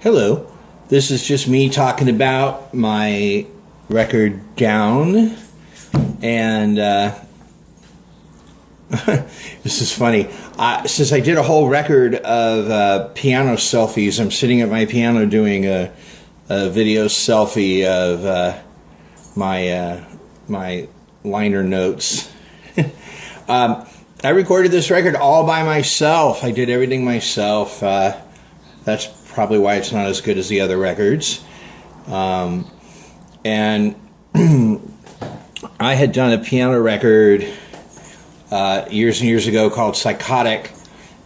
Hello, this is just me talking about my record Down, and this is funny. Since I did a whole record of piano selfies, I'm sitting at my piano doing a video selfie of my liner notes. I recorded this record all by myself. I did everything myself. That's probably why it's not as good as the other records. And I had done a piano record years and years ago called Psychotic,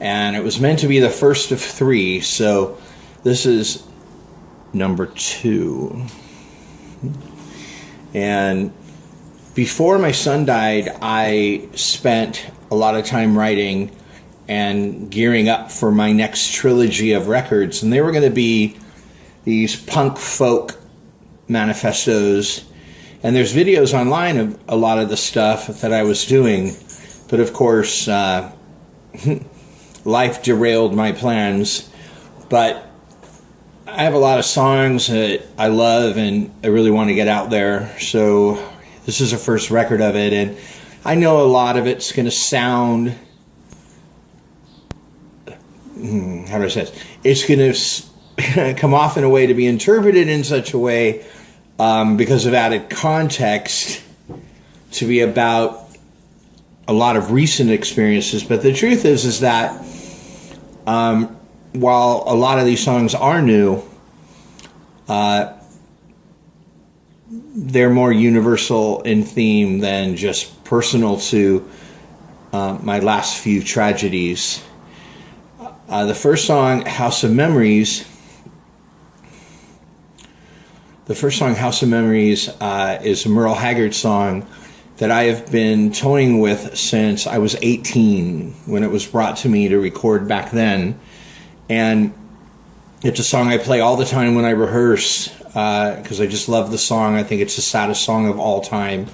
and it was meant to be the first of three, so this is number 2. And before my son died, I spent a lot of time writing and gearing up for my next trilogy of records, and they were going to be these punk folk manifestos, and there's videos online of a lot of the stuff that I was doing, but of course life derailed my plans. But I have a lot of songs that I love and I really want to get out there, so this is the first record of it, and I know a lot of it's going to sound, how do I say this? It's going to come off in a way to be interpreted in such a way, because of added context, to be about a lot of recent experiences. But the truth is that while a lot of these songs are new, they're more universal in theme than just personal to my last few tragedies. The first song, House of Memories, is a Merle Haggard song that I have been toying with since I was 18, when it was brought to me to record back then. And it's a song I play all the time when I rehearse, because I just love the song. I think it's the saddest song of all time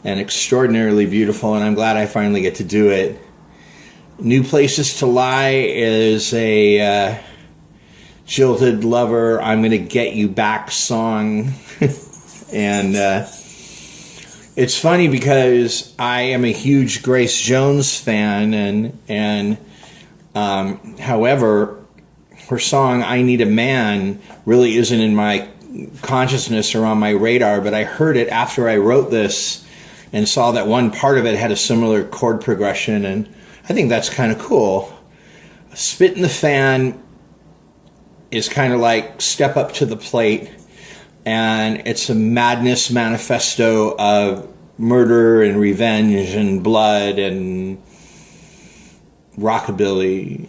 and extraordinarily beautiful, and I'm glad I finally get to do it. New Places to Lie is a jilted lover, I'm gonna get you back song. And it's funny because I am a huge Grace Jones fan, and however, her song I Need a Man really isn't in my consciousness or on my radar, but I heard it after I wrote this and saw that one part of it had a similar chord progression, and I think that's kind of cool. Spit in the Fan is kind of like Step Up to the Plate, and it's a madness manifesto of murder and revenge and blood and rockabilly.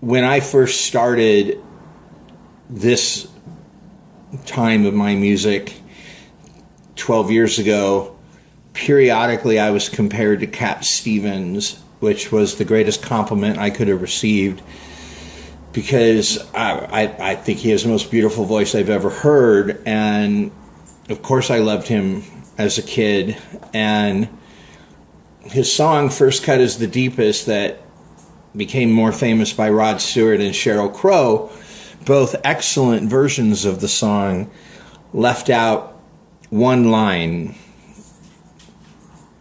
When I first started this time of my music 12 years ago, periodically I was compared to Cat Stevens, which was the greatest compliment I could have received, because I think he has the most beautiful voice I've ever heard. And of course I loved him as a kid, and his song First Cut is the Deepest, that became more famous by Rod Stewart and Sheryl Crow, both excellent versions of the song, left out one line: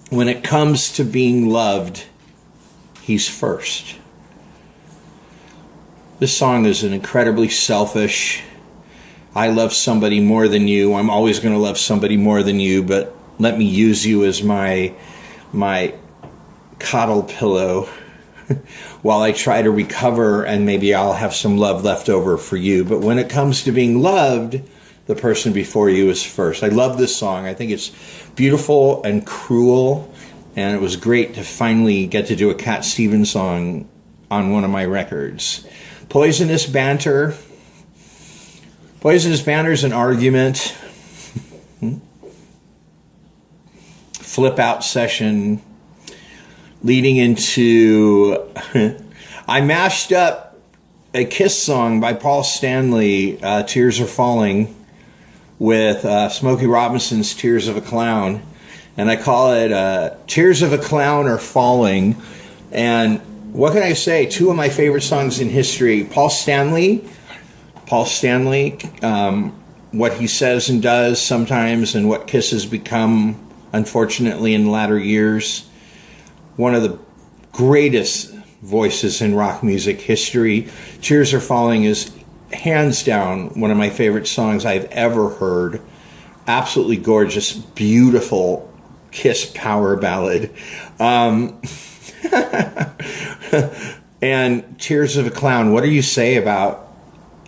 when it comes to being loved, he's first. This song is an incredibly selfish, I love somebody more than you, I'm always going to love somebody more than you, but let me use you as my coddle pillow while I try to recover, and maybe I'll have some love left over for you. But when it comes to being loved, the person before you is first. I love this song. I think it's beautiful and cruel, and it was great to finally get to do a Cat Stevens song on one of my records. Poisonous Banter. Poisonous Banter is an argument, flip out session, leading into I mashed up a Kiss song by Paul Stanley, Tears Are Falling, with Smokey Robinson's Tears of a Clown, and I call it Tears of a Clown Are Falling. And what can I say? Two of my favorite songs in history. Paul Stanley, what he says and does sometimes, and what Kiss has become, unfortunately, in latter years. One of the greatest voices in rock music history. Tears Are Falling is hands down one of my favorite songs I've ever heard. Absolutely gorgeous, beautiful Kiss power ballad. And Tears of a Clown. What do you say about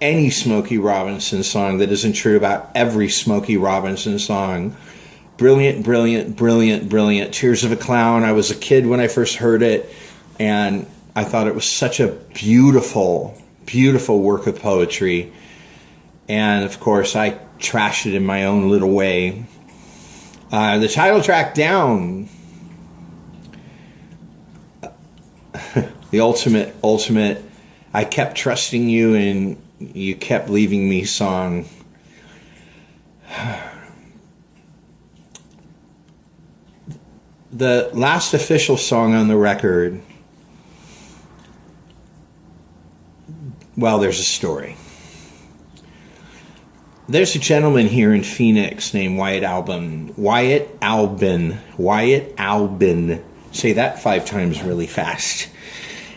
any Smokey Robinson song that isn't true about every Smokey Robinson song? Brilliant, brilliant, brilliant, brilliant. Tears of a Clown. I was a kid when I first heard it, and I thought it was such a beautiful, beautiful work of poetry. And of course, I trashed it in my own little way. The title track, Down. The ultimate, I kept trusting you and you kept leaving me song. The last official song on the record, well, there's a story. There's a gentleman here in Phoenix named Wyatt Albin. Wyatt Albin. Say that 5 times really fast.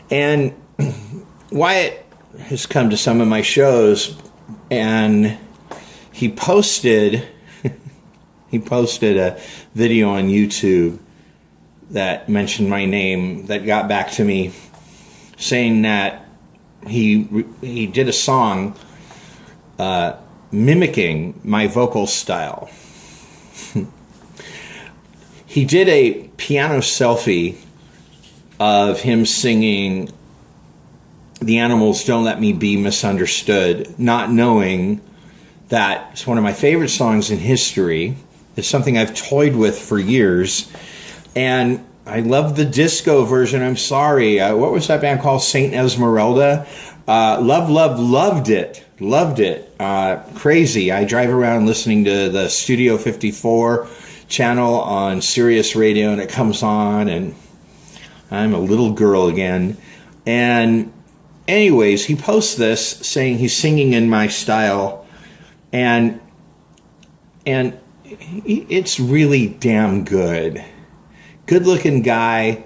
And Wyatt has come to some of my shows, and he posted a video on YouTube that mentioned my name, that got back to me, saying that he did a song mimicking my vocal style. He did a piano selfie of him singing The Animals' Don't Let Me Be Misunderstood, not knowing that it's one of my favorite songs in history. It's something I've toyed with for years. And I love the disco version. I'm sorry. What was that band called? Saint Esmeralda? Loved it. Loved it. Crazy. I drive around listening to the Studio 54 channel on Sirius Radio, and it comes on, and I'm a little girl again. And anyways, he posts this saying he's singing in my style, and it's really damn good. Good-looking guy,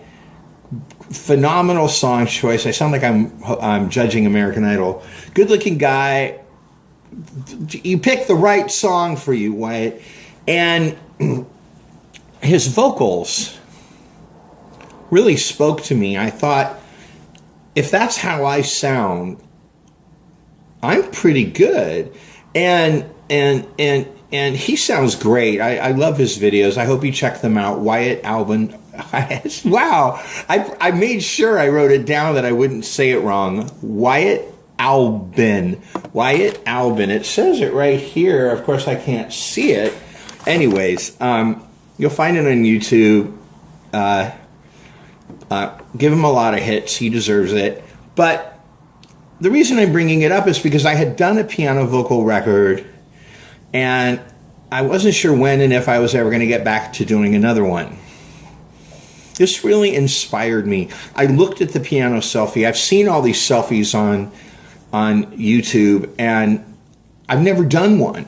phenomenal song choice. I sound like I'm judging American Idol. Good-looking guy. You picked the right song for you, Wyatt. And his vocals really spoke to me. I thought, if that's how I sound, I'm pretty good. And he sounds great. I love his videos. I hope you check them out. Wyatt Albin. Wow. I made sure I wrote it down that I wouldn't say it wrong. Wyatt Albin. Wyatt Albin. It says it right here. Of course, I can't see it. Anyways, you'll find it on YouTube. Give him a lot of hits. He deserves it. But the reason I'm bringing it up is because I had done a piano vocal record, and I wasn't sure when and if I was ever going to get back to doing another one. This really inspired me. I looked at the piano selfie. I've seen all these selfies on YouTube, and I've never done one.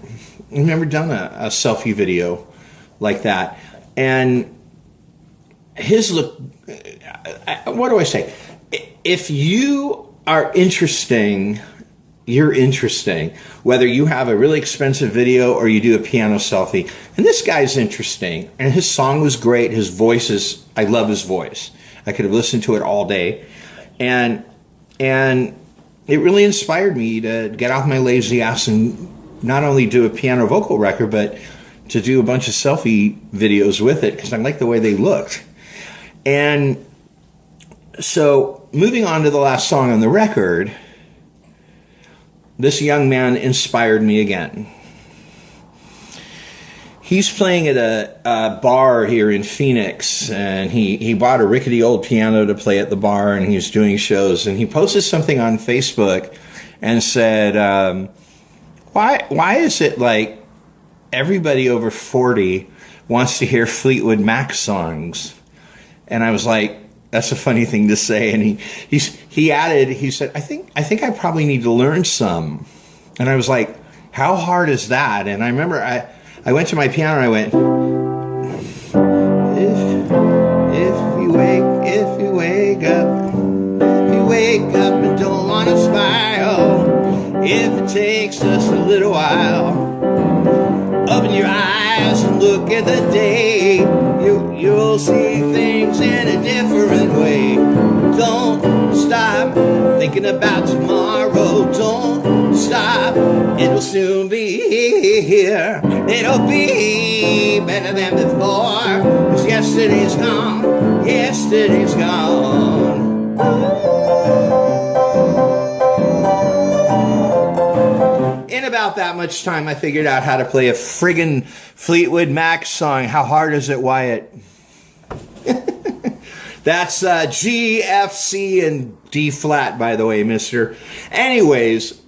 I've never done a selfie video like that. And his look, what do I say? If you are interesting, you're interesting. Whether you have a really expensive video or you do a piano selfie. And this guy's interesting. And his song was great. His voice is, I love his voice. I could have listened to it all day. And it really inspired me to get off my lazy ass and not only do a piano vocal record, but to do a bunch of selfie videos with it, because I like the way they looked. And so, moving on to the last song on the record, this young man inspired me again. He's playing at a bar here in Phoenix, and he bought a rickety old piano to play at the bar, and he's doing shows. And he posted something on Facebook and said, why is it like everybody over 40 wants to hear Fleetwood Mac songs? And I was like, That's a funny thing to say. And he added, he said, I think I probably need to learn some. And I was like, how hard is that? And I remember I went to my piano and I went, if you wake up and don't want to smile, if it takes us a little while, open your eyes and look at the day, you'll see things in a different way. Don't stop thinking about tomorrow. Don't stop, it'll soon be here. It'll be better than before, 'cause yesterday's gone, yesterday's gone. In about that much time, I figured out how to play a friggin' Fleetwood Mac song. How hard is it, Wyatt? That's G, F, C, and D flat, by the way, mister. Anyways,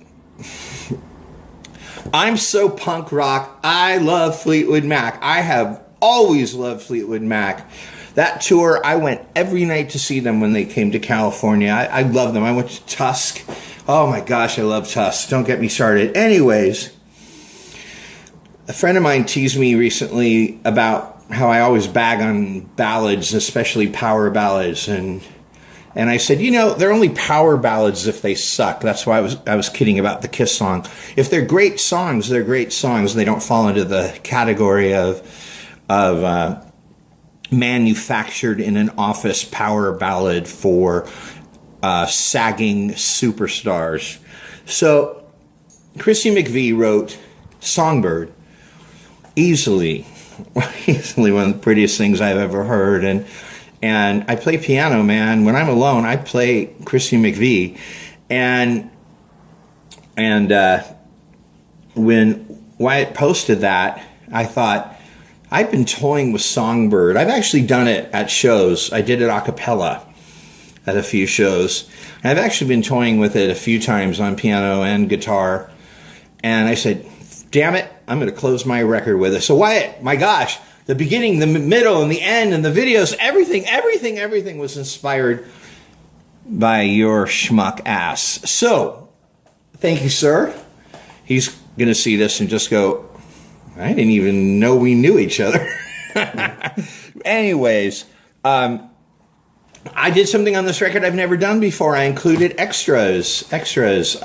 I'm so punk rock. I love Fleetwood Mac. I have always loved Fleetwood Mac. That tour, I went every night to see them when they came to California. I love them. I went to Tusk. Oh my gosh, I love Tusk. Don't get me started. Anyways, a friend of mine teased me recently about how I always bag on ballads, especially power ballads. And I said, you know, they're only power ballads if they suck. That's why I was kidding about the Kiss song. If they're great songs, they're great songs. They don't fall into the category of manufactured in an office power ballad for sagging superstars. So Chrissy McVie wrote Songbird, easily one of the prettiest things I've ever heard. And I play piano, man. When I'm alone, I play Chrissy McVie. And when Wyatt posted that, I thought, I've been toying with Songbird. I've actually done it at shows. I did it a cappella at a few shows. And I've actually been toying with it a few times on piano and guitar. And I said, damn it, I'm going to close my record with it. So Wyatt, my gosh, the beginning, the middle, and the end, and the videos, everything was inspired by your schmuck ass. So, thank you, sir. He's going to see this and just go, I didn't even know we knew each other. Anyways, I did something on this record I've never done before. I included extras. There's